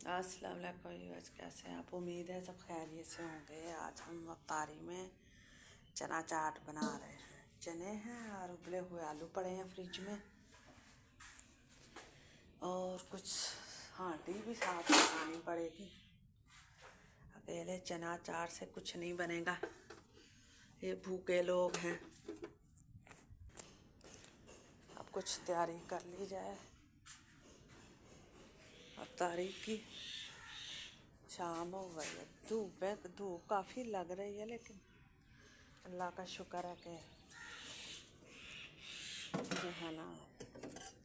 अस्सलाम वालेकुम व्यूअर्स, कैसे हैं आप? उम्मीद है सब खैरियत से होंगे। आज हम अफ्तारी में चना चाट बना रहे हैं। चने हैं और उबले हुए आलू पड़े हैं फ्रिज में, और कुछ हांडी भी साथ बनानी पड़ेगी। अकेले चना चाट से कुछ नहीं बनेगा, ये भूखे लोग हैं। अब कुछ तैयारी कर ली जाए अफ्तारी की। शाम हो गई है, धूप काफ़ी लग रही है, लेकिन अल्लाह का शुक्र है कि जो है ना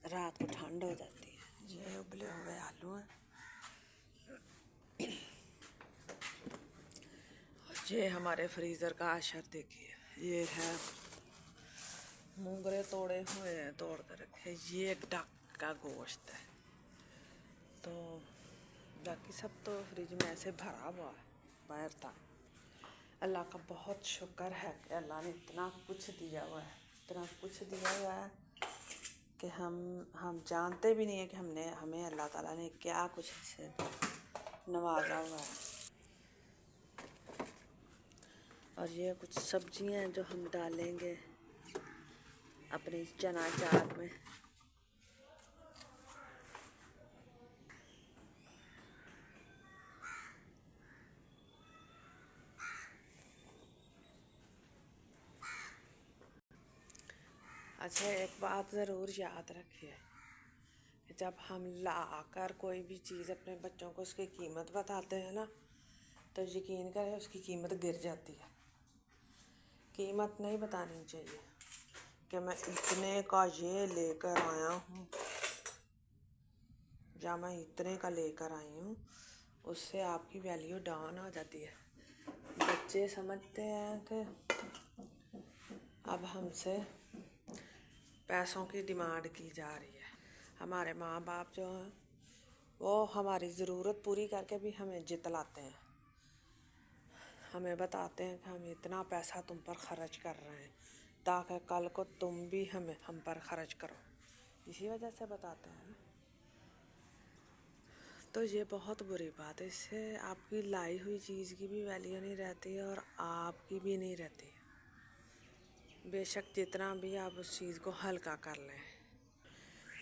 रात को ठंड हो जाती है। ये उबले हुए आलू हैं और ये हमारे फ्रीज़र का आशर देखिए, ये है मूंगरे तोड़े हुए हैं, तोड़ कर रखे। ये डक का गोश्त है, तो बाकी सब तो फ्रिज में ऐसे भरा हुआ है, बाहर था। अल्लाह का बहुत शुक्र है कि अल्लाह ने इतना कुछ दिया हुआ है, इतना कुछ दिया हुआ है कि हम जानते भी नहीं है कि हमें अल्लाह ताला ने क्या कुछ से नवाजा हुआ है। और ये कुछ सब्जियां हैं जो हम डालेंगे अपनी चना चाट में। अच्छा, एक बात ज़रूर याद रखिए कि जब हम लाकर कोई भी चीज़ अपने बच्चों को उसकी कीमत बताते हैं ना, तो यकीन करें उसकी कीमत गिर जाती है। कीमत नहीं बतानी चाहिए कि मैं इतने का ये लेकर आया हूँ या मैं इतने का लेकर आई हूँ, उससे आपकी वैल्यू डाउन हो जाती है। बच्चे समझते हैं कि अब हमसे पैसों की डिमांड की जा रही है। हमारे माँ बाप जो हैं वो हमारी ज़रूरत पूरी करके भी हमें जितलाते हैं, हमें बताते हैं कि हम इतना पैसा तुम पर ख़र्च कर रहे हैं ताकि कल को तुम भी हम पर ख़र्च करो, इसी वजह से बताते हैं ना। तो ये बहुत बुरी बात है, इससे आपकी लाई हुई चीज़ की भी वैल्यू नहीं रहती और आपकी भी नहीं रहती। बेशक जितना भी आप उस चीज़ को हल्का कर लें,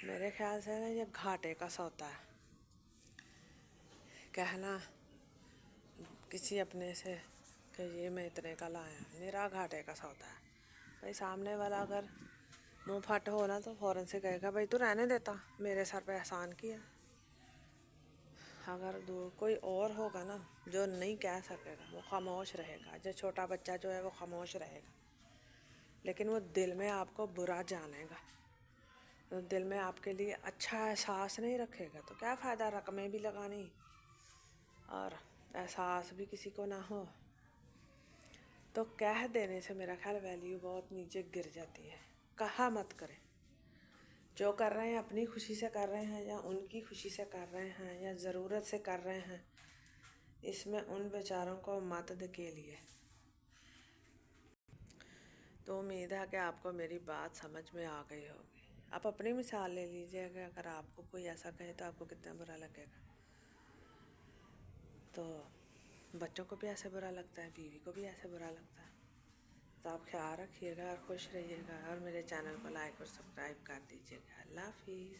मेरे ख्याल से ना ये घाटे का सौदा है। कहना किसी अपने से कि ये मैं इतने का लाया, मेरा घाटे का सौदा है। भाई सामने वाला अगर मुंह फट हो ना, तो फ़ौरन से कहेगा भाई तू रहने देता, मेरे सर पे एहसान किया। अगर कोई और होगा ना जो नहीं कह सकेगा, वो खामोश रहेगा। जो छोटा बच्चा जो है वो खामोश रहेगा, लेकिन वो दिल में आपको बुरा जानेगा, तो दिल में आपके लिए अच्छा एहसास नहीं रखेगा। तो क्या फ़ायदा रकमें भी लगानी और एहसास भी किसी को ना हो। तो कह देने से मेरा ख्याल वैल्यू बहुत नीचे गिर जाती है। कहा मत करें। जो कर रहे हैं अपनी खुशी से कर रहे हैं या उनकी खुशी से कर रहे हैं या ज़रूरत से कर रहे हैं, इसमें उन बेचारों को मदद के लिए। तो उम्मीद है कि आपको मेरी बात समझ में आ गई होगी। आप अपनी मिसाल ले लीजिए कि अगर आपको कोई ऐसा कहे तो आपको कितना बुरा लगेगा। तो बच्चों को भी ऐसे बुरा लगता है, बीवी को भी ऐसे बुरा लगता है। तो आप ख्याल रखिएगा और खुश रहिएगा, और मेरे चैनल को लाइक और सब्सक्राइब कर दीजिएगा। अल्लाह हाफिज़।